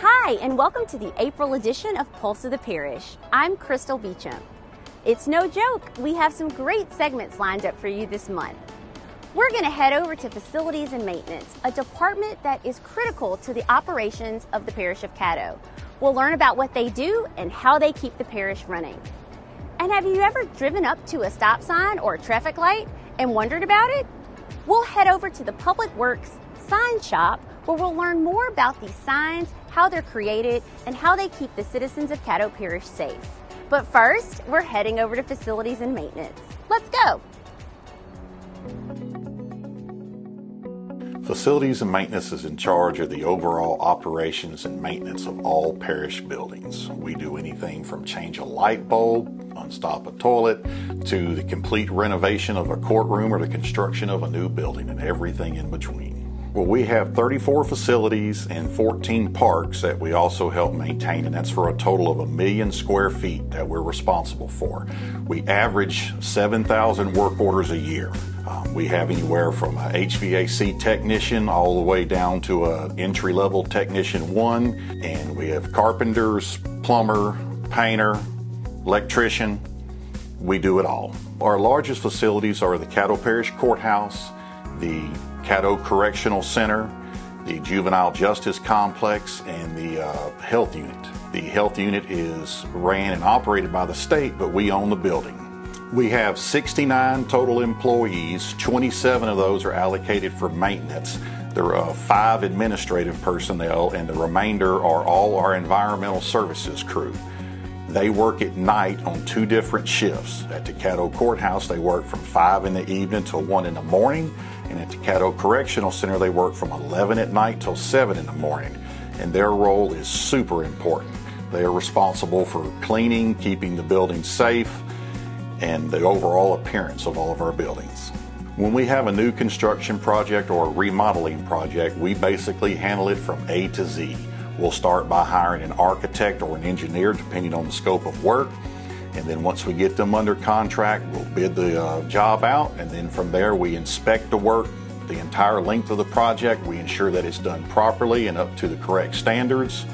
Hi, and welcome to the April edition of Pulse of the Parish. I'm Crystal Beecham. It's no joke, we have some great segments lined up for you this month. We're going to head over to Facilities and Maintenance, a department that is critical to the operations of the Parish of Caddo. We'll learn about what they do and how they keep the parish running. And have you ever driven up to a stop sign or a traffic light and wondered about it? We'll head over to the Public Works Sign Shop, where we'll learn more about these signs, how they're created, and how they keep the citizens of Caddo Parish safe. But first, we're heading over to Facilities and Maintenance. Let's go! Facilities and Maintenance is in charge of the overall operations and maintenance of all parish buildings. We do anything from change a light bulb, unstop a toilet, to the complete renovation of a courtroom or the construction of a new building and everything in between. Well, we have 34 facilities and 14 parks that we also help maintain, and that's for a total of 1 million square feet that we're responsible for. We average 7,000 work orders a year. We have anywhere from an HVAC technician all the way down to an entry-level technician 1, and we have carpenters, plumber, painter, electrician. We do it all. Our largest facilities are the Caddo Parish Courthouse, the Caddo Correctional Center, the Juvenile Justice Complex, and the Health Unit. The Health Unit is ran and operated by the state, but we own the building. We have 69 total employees. 27 of those are allocated for maintenance. There are 5 administrative personnel, and the remainder are all our environmental services crew. They work at night on 2 different shifts. At the Caddo Courthouse, they work from 5 in the evening till 1 in the morning. And at the Caddo Correctional Center, they work from 11 at night till 7 in the morning. And their role is super important. They are responsible for cleaning, keeping the building safe, and the overall appearance of all of our buildings. When we have a new construction project or a remodeling project, we basically handle it from A to Z. We'll start by hiring an architect or an engineer, depending on the scope of work. And then once we get them under contract, we'll bid the job out. And then from there, we inspect the work, the entire length of the project. We ensure that it's done properly and up to the correct standards.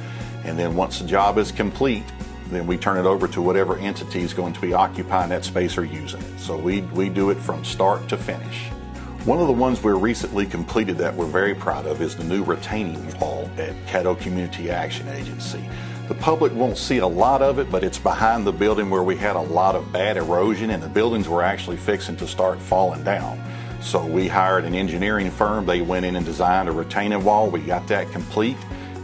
And then once the job is complete, then we turn it over to whatever entity is going to be occupying that space or using it. So we do it from start to finish. One of the ones we recently completed that we're very proud of is the new retaining wall at Caddo Community Action Agency. The public won't see a lot of it, but it's behind the building where we had a lot of bad erosion and the buildings were actually fixing to start falling down. So we hired an engineering firm. They went in and designed a retaining wall. We got that complete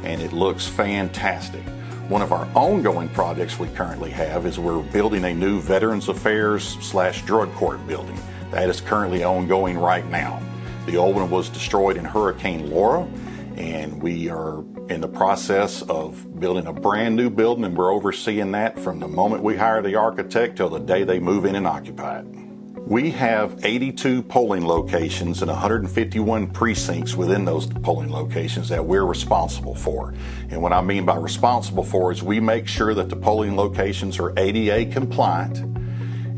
and it looks fantastic. One of our ongoing projects we currently have is we're building a new Veterans Affairs / drug court building. That is currently ongoing right now. The old one was destroyed in Hurricane Laura, and we are in the process of building a brand new building, and we're overseeing that from the moment we hire the architect till the day they move in and occupy it. We have 82 polling locations and 151 precincts within those polling locations that we're responsible for. And what I mean by responsible for is we make sure that the polling locations are ADA compliant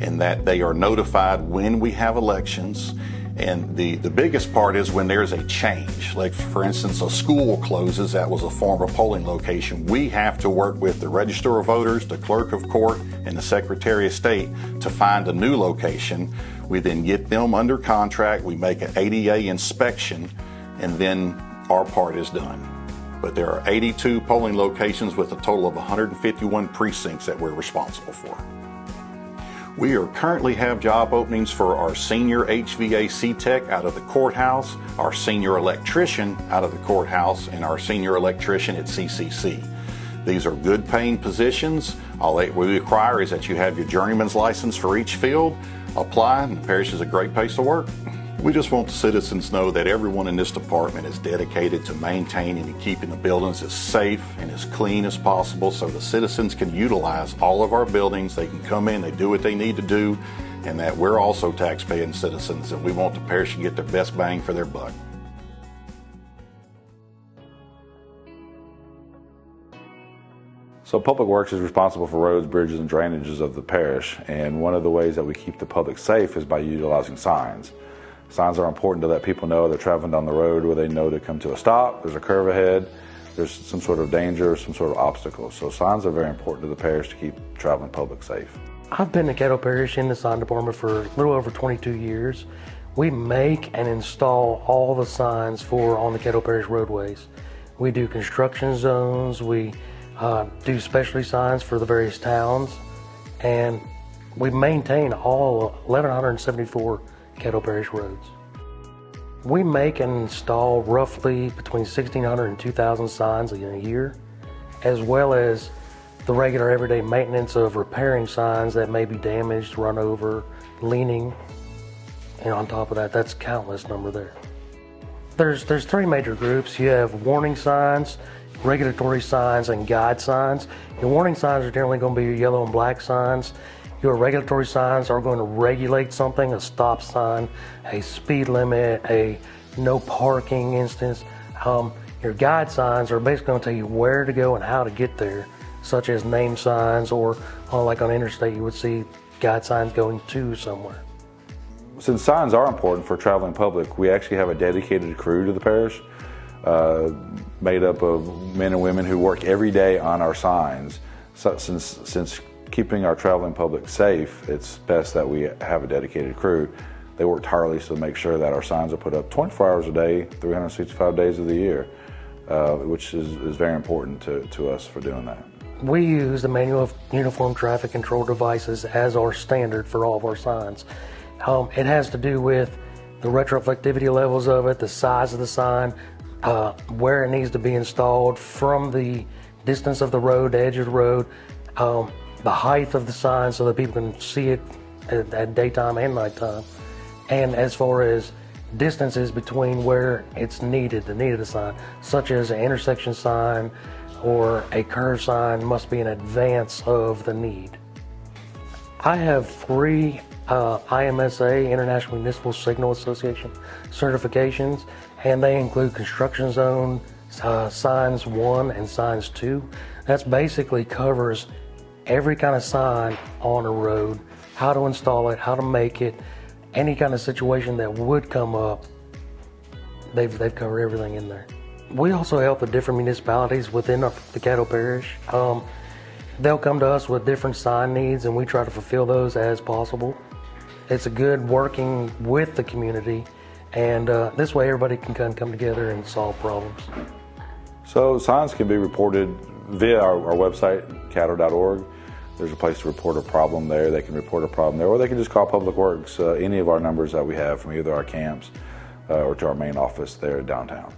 and that they are notified when we have elections. And the biggest part is when there's a change. Like, for instance, a school closes, that was a former polling location. We have to work with the Register of Voters, the Clerk of Court, and the Secretary of State to find a new location. We then get them under contract, we make an ADA inspection, and then our part is done. But there are 82 polling locations with a total of 151 precincts that we're responsible for. We currently have job openings for our senior HVAC tech out of the courthouse, our senior electrician out of the courthouse, and our senior electrician at CCC. These are good paying positions. All we require is that you have your journeyman's license for each field. Apply, and the parish is a great place to work. We just want the citizens to know that everyone in this department is dedicated to maintaining and keeping the buildings as safe and as clean as possible so the citizens can utilize all of our buildings. They can come in, they do what they need to do, and that we're also tax-paying citizens, and we want the parish to get their best bang for their buck. So Public Works is responsible for roads, bridges, and drainages of the parish, and one of the ways that we keep the public safe is by utilizing signs. Signs are important to let people know they're traveling down the road where they know to come to a stop, there's a curve ahead, there's some sort of danger, some sort of obstacle. So signs are very important to the parish to keep traveling public safe. I've been to Caddo Parish in the sign department for a little over 22 years. We make and install all the signs for on the Caddo Parish roadways. We do construction zones, we do specialty signs for the various towns, and we maintain all 1,174 Caddo Parish roads. We make and install roughly between 1,600 and 2,000 signs in a year, as well as the regular everyday maintenance of repairing signs that may be damaged, run over, leaning, and on top of that, that's countless number there. There's three major groups. You have warning signs, regulatory signs, and guide signs. Your warning signs are generally going to be your yellow and black signs. Your regulatory signs are going to regulate something, a stop sign, a speed limit, a no parking instance. Your guide signs are basically going to tell you where to go and how to get there, such as name signs, or like on interstate you would see guide signs going to somewhere. Since signs are important for traveling public, we actually have a dedicated crew to the parish, made up of men and women who work every day on our signs. So since keeping our traveling public safe, it's best that we have a dedicated crew. They work tirelessly to make sure that our signs are put up 24 hours a day, 365 days of the year, which is very important to us for doing that. We use the Manual of Uniform Traffic Control Devices as our standard for all of our signs. It has to do with the retroflectivity levels of it, the size of the sign, where it needs to be installed, from the distance of the road, the edge of the road, the height of the sign so that people can see it at daytime and nighttime, and as far as distances between where it's needed, the need of the sign, such as an intersection sign or a curve sign must be in advance of the need. I have 3 IMSA, International Municipal Signal Association certifications, and they include construction zone signs 1 and signs 2. That's basically covers every kind of sign on a road, how to install it, how to make it, any kind of situation that would come up. They've covered everything in there. We also help the different municipalities within the Caddo Parish. They'll come to us with different sign needs, and we try to fulfill those as possible. It's a good working with the community, and this way everybody can kind of come together and solve problems. So signs can be reported via our website, caddo.org. There's a place to report a problem there. They can report a problem there, or they can just call Public Works, any of our numbers that we have from either our camps or to our main office there downtown.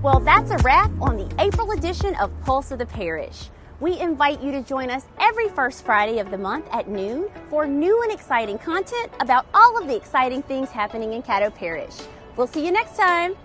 Well, that's a wrap on the April edition of Pulse of the Parish. We invite you to join us every first Friday of the month at noon for new and exciting content about all of the exciting things happening in Caddo Parish. We'll see you next time.